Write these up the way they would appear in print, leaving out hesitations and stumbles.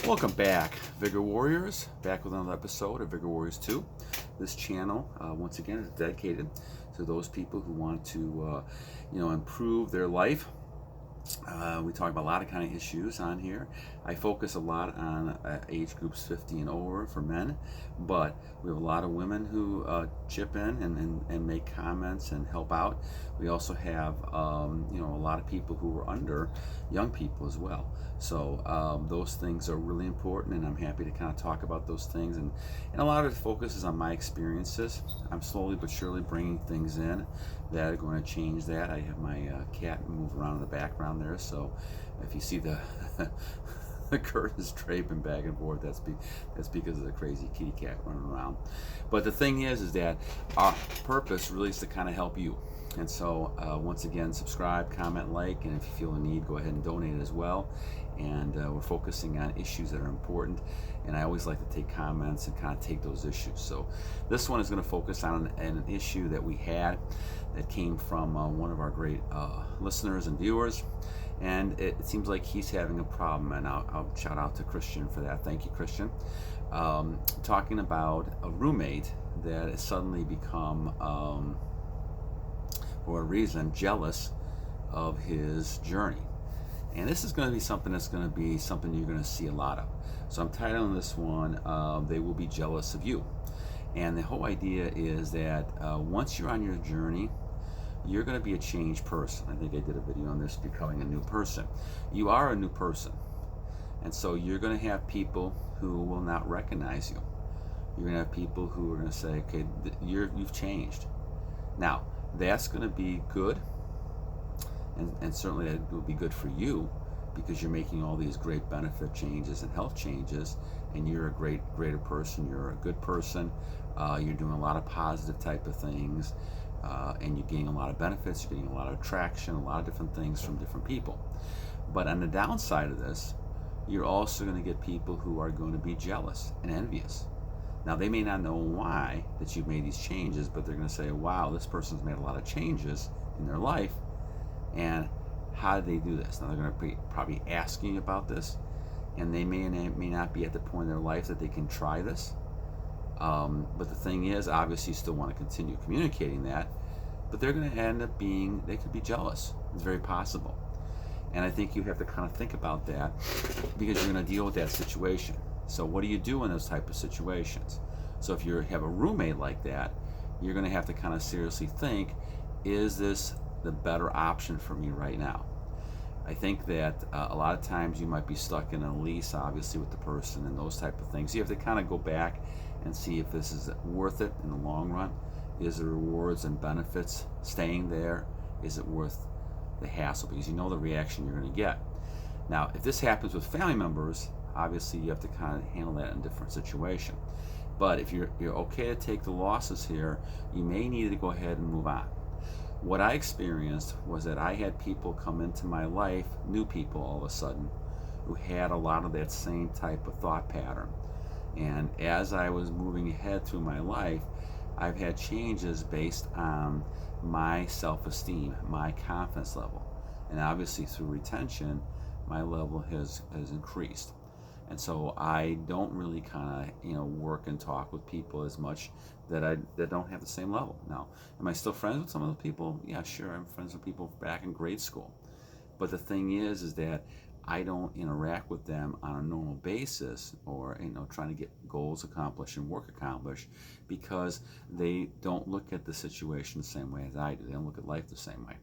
Welcome back, Vigor Warriors. Back with another episode of Vigor Warriors 2. This channel, once again, is dedicated to those people who want to, improve their life. We talk about a lot of kind of issues on here. I focus a lot on age groups 50 and over for men, but we have a lot of women who chip in and make comments and help out. We also have a lot of people who are under young people as well. So those things are really important, and I'm happy to kind of talk about those things. And a lot of it focuses on my experiences. I'm slowly but surely bringing things in that are going to change that. I have my cat move around in the background there, so if you see the the curtains draping back and forth, that's because of the crazy kitty cat running around. But the thing is that our purpose really is to kind of help you. And so once again, subscribe, comment, like, and if you feel a need, go ahead and donate as well. And we're focusing on issues that are important, and I always like to take comments and kind of take those issues. So this one is going to focus on an issue that we had that came from one of our great listeners and viewers, and it seems like he's having a problem, and I'll shout out to Christian for that. Thank you, Christian. Talking about a roommate that has suddenly become, for a reason, jealous of his journey. And this is going to be something that's going to be something you're going to see a lot of. So I'm titling this one, They Will Be Jealous of You. And the whole idea is that once you're on your journey, you're going to be a changed person. I think I did a video on this, becoming a new person. You are a new person. And so you're going to have people who will not recognize you. You're going to have people who are going to say, okay, you've changed. Now, that's going to be good. And certainly that will be good for you, because you're making all these great benefit changes and health changes, and you're a greater person, you're a good person, you're doing a lot of positive type of things, and you're getting a lot of benefits, you're getting a lot of attraction, a lot of different things from different people. But on the downside of this, you're also going to get people who are going to be jealous and envious. Now, they may not know why that you've made these changes, but they're going to say, wow, this person's made a lot of changes in their life. And how did they do this? Now, they're going to be probably asking about this, and they may not be at the point in their life that they can try this. But the thing is, obviously, you still want to continue communicating that, but they're going to end up they could be jealous. It's very possible. And I think you have to kind of think about that, because you're going to deal with that situation. So what do you do in those type of situations? So if you have a roommate like that, you're going to have to kind of seriously think, is this the better option for me right now? I think that a lot of times you might be stuck in a lease, obviously, with the person and those type of things. You have to kind of go back and see if this is worth it in the long run. Is the rewards and benefits staying there? Is it worth the hassle? Because you know the reaction you're going to get. Now, if this happens with family members, obviously you have to kind of handle that in a different situation. But if you're okay to take the losses here, you may need to go ahead and move on. What I experienced was that I had people come into my life, new people all of a sudden, who had a lot of that same type of thought pattern. And as I was moving ahead through my life, I've had changes based on my self-esteem, my confidence level. And obviously through retention, my level has increased. And so I don't really kind of work and talk with people as much that don't have the same level. Now, am I still friends with some of those people? Yeah, sure. I'm friends with people back in grade school. But the thing is that I don't interact with them on a normal basis, or trying to get goals accomplished and work accomplished, because they don't look at the situation the same way as I do. They don't look at life the same way.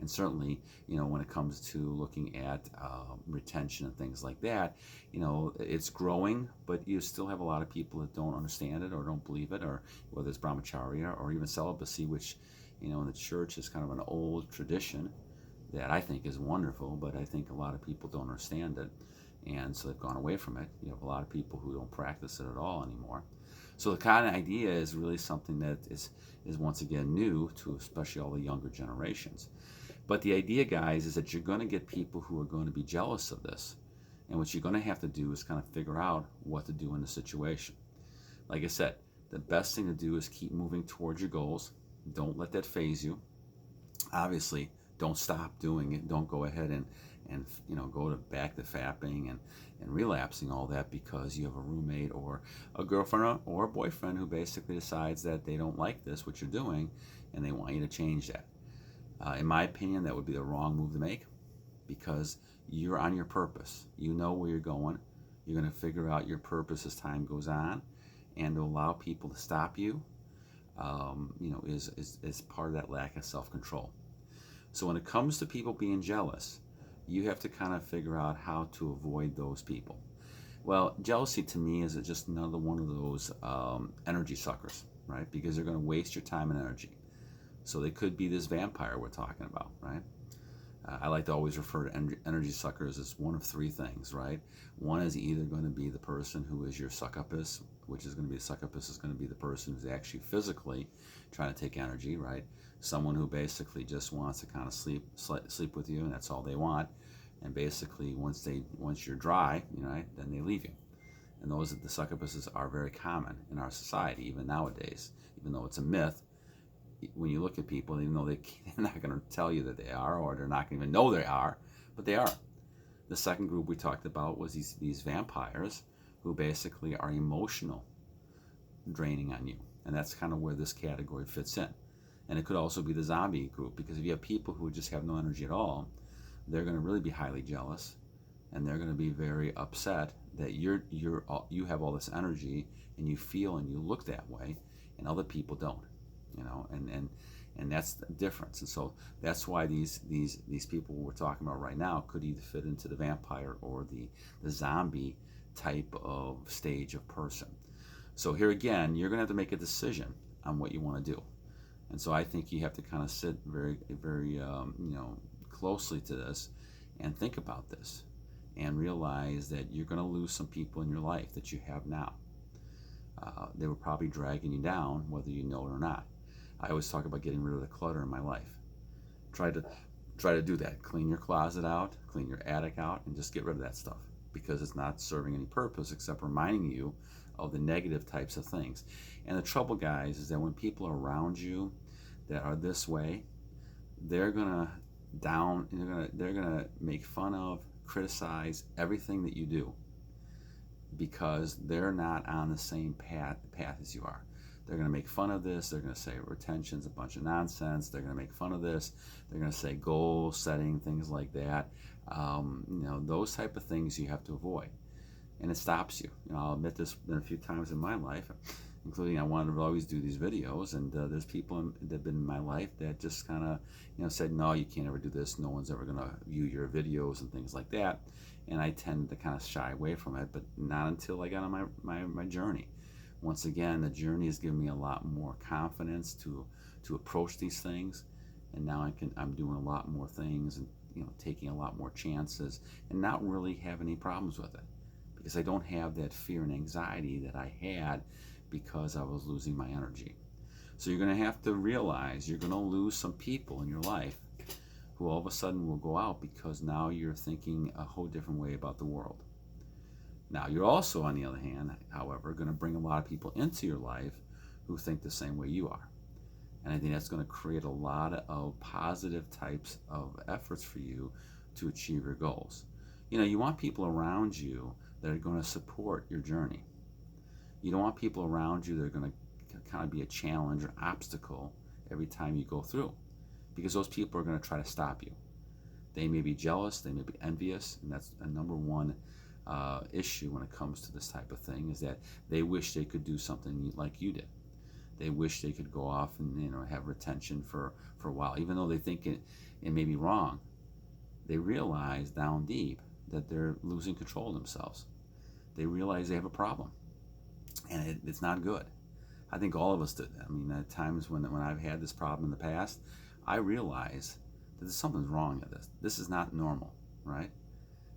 And certainly, when it comes to looking at retention and things like that, it's growing, but you still have a lot of people that don't understand it or don't believe it, or whether it's brahmacharya or even celibacy, which, in the church is kind of an old tradition that I think is wonderful, but I think a lot of people don't understand it, and so they've gone away from it. You have a lot of people who don't practice it at all anymore. So the kind of idea is really something that is once again new to especially all the younger generations. But the idea, guys, is that you're going to get people who are going to be jealous of this. And what you're going to have to do is kind of figure out what to do in the situation. Like I said, the best thing to do is keep moving towards your goals. Don't let that phase you. Obviously, don't stop doing it. Don't go ahead and go to back to fapping and relapsing all that because you have a roommate or a girlfriend or a boyfriend who basically decides that they don't like this, what you're doing, and they want you to change that. In my opinion, that would be the wrong move to make, because you're on your purpose. You know where you're going. You're going to figure out your purpose as time goes on, and to allow people to stop you, is part of that lack of self-control. So when it comes to people being jealous, you have to kind of figure out how to avoid those people. Well, jealousy to me is just another one of those energy suckers, right? Because they're going to waste your time and energy. So they could be this vampire we're talking about, right? I like to always refer to energy suckers as one of three things, right? One is either going to be the person who is your succubus, which is going to be the person who's actually physically trying to take energy, right? Someone who basically just wants to kind of sleep with you, and that's all they want. And basically, once you're dry, right, then they leave you. And the succubuses are very common in our society, even nowadays. Even though it's a myth, when you look at people, even though they're not going to tell you that they are, or they're not going to even know they are, but they are. The second group we talked about was these vampires who basically are emotional, draining on you. And that's kind of where this category fits in. And it could also be the zombie group, because if you have people who just have no energy at all, they're going to really be highly jealous, and they're going to be very upset that you have all this energy, and you feel and you look that way, and other people don't. And that's the difference. And so that's why these people we're talking about right now could either fit into the vampire or the zombie type of stage of person. So here again, you're going to have to make a decision on what you want to do. And so I think you have to kind of sit very, very, closely to this and think about this and realize that you're going to lose some people in your life that you have now. They were probably dragging you down, whether you know it or not. I always talk about getting rid of the clutter in my life. Try to do that. Clean your closet out, clean your attic out, and just get rid of that stuff, because it's not serving any purpose except reminding you of the negative types of things. And the trouble, guys, is that when people are around you that are this way, they're gonna make fun of, criticize everything that you do, because they're not on the same path as you are. They're going to make fun of this. They're going to say retention's a bunch of nonsense. They're going to make fun of this. They're going to say goal setting, things like that. Those type of things you have to avoid, and it stops you. I'll admit this a few times in my life, including I wanted to always do these videos, and there's people that have been in my life that just kind of said, no, you can't ever do this. No one's ever going to view your videos and things like that. And I tend to kind of shy away from it, but not until I got on my journey. Once again, the journey has given me a lot more confidence to approach these things, and now I'm doing a lot more things, and taking a lot more chances, and not really have any problems with it, because I don't have that fear and anxiety that I had because I was losing my energy. So you're going to have to realize you're going to lose some people in your life who all of a sudden will go out, because now you're thinking a whole different way about the world. Now, you're also, on the other hand, however, going to bring a lot of people into your life who think the same way you are. And I think that's going to create a lot of positive types of efforts for you to achieve your goals. You want people around you that are going to support your journey. You don't want people around you that are going to kind of be a challenge or obstacle every time you go through, because those people are going to try to stop you. They may be jealous, they may be envious, and that's a number one issue when it comes to this type of thing, is that they wish they could do something like you did. They wish they could go off and have retention for a while, even though they think it may be wrong. They realize down deep that they're losing control of themselves. They realize they have a problem, and it's not good. I think all of us did. I mean, at times when I've had this problem in the past, I realize that there's something's wrong with this. This is not normal, right?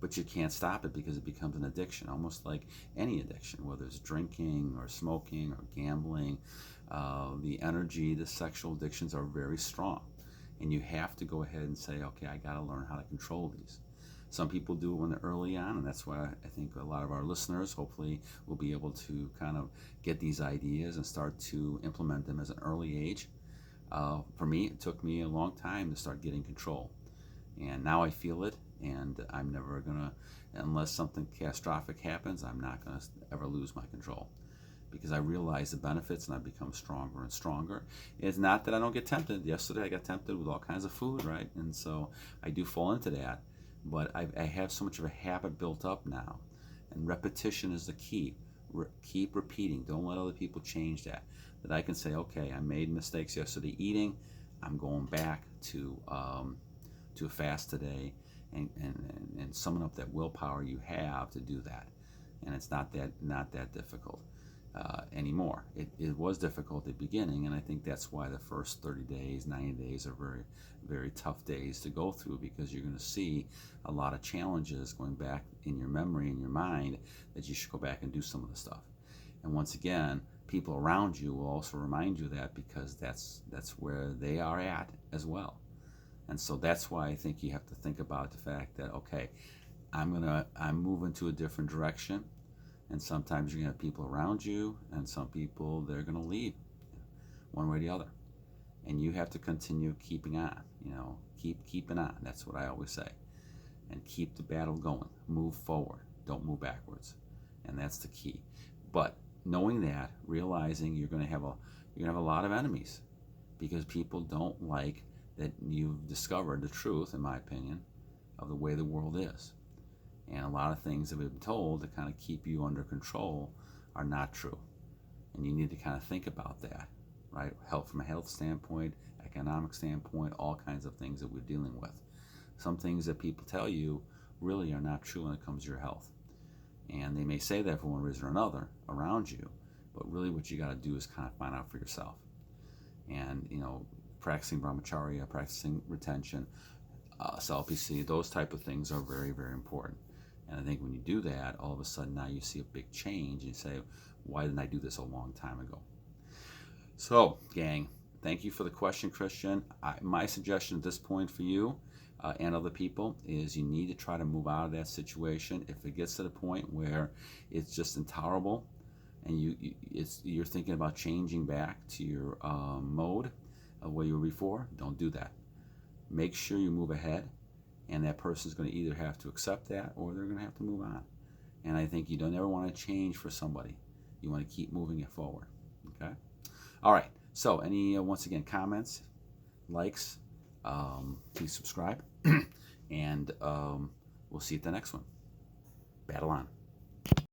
But you can't stop it, because it becomes an addiction, almost like any addiction, whether it's drinking or smoking or gambling. The sexual addictions are very strong, and you have to go ahead and say, okay, I got to learn how to control these. Some people do it when they're early on, and that's why I think a lot of our listeners hopefully will be able to kind of get these ideas and start to implement them as an early age. For me, it took me a long time to start getting control, and now I feel it, And I'm never gonna, unless something catastrophic happens, I'm not gonna ever lose my control, because I realize the benefits and I become stronger and stronger. It's not that I don't get tempted. Yesterday I got tempted with all kinds of food, right? And so I do fall into that, but I have so much of a habit built up now, and repetition is the key. Keep repeating. Don't let other people change that. That I can say, okay, I made mistakes yesterday eating. I'm going back to a fast today, and summon up that willpower you have to do that. And it's not that difficult anymore. It was difficult at the beginning, and I think that's why the first 30 days, 90 days are very, very tough days to go through, because you're going to see a lot of challenges going back in your memory, in your mind, that you should go back and do some of the stuff. And once again, people around you will also remind you that, because that's where they are at as well. And so that's why I think you have to think about the fact that, okay, I'm moving to a different direction, and sometimes you're gonna have people around you, and some people, they're gonna leave, one way or the other, and you have to continue keeping on. Keeping on. That's what I always say, and keep the battle going. Move forward. Don't move backwards, and that's the key. But knowing that, realizing you're gonna have a lot of enemies, because people don't like that you've discovered the truth, in my opinion, of the way the world is. And a lot of things that we've been told to kind of keep you under control are not true. And you need to kind of think about that, right? From a health standpoint, economic standpoint, all kinds of things that we're dealing with. Some things that people tell you really are not true when it comes to your health. And they may say that for one reason or another around you, but really what you got to do is kind of find out for yourself. And, practicing brahmacharya, practicing retention, self-PC, those type of things are very, very important. And I think when you do that, all of a sudden now you see a big change, and you say, why didn't I do this a long time ago? So, gang, thank you for the question, Christian. My suggestion at this point for you and other people is you need to try to move out of that situation. If it gets to the point where it's just intolerable, and you're thinking about changing back to your mode of where you were before, don't do that. Make sure you move ahead, and that person's going to either have to accept that, or they're going to have to move on. And I think you don't ever want to change for somebody. You want to keep moving it forward. Okay? All right. So any, once again, comments, likes, please subscribe, and we'll see you at the next one. Battle on.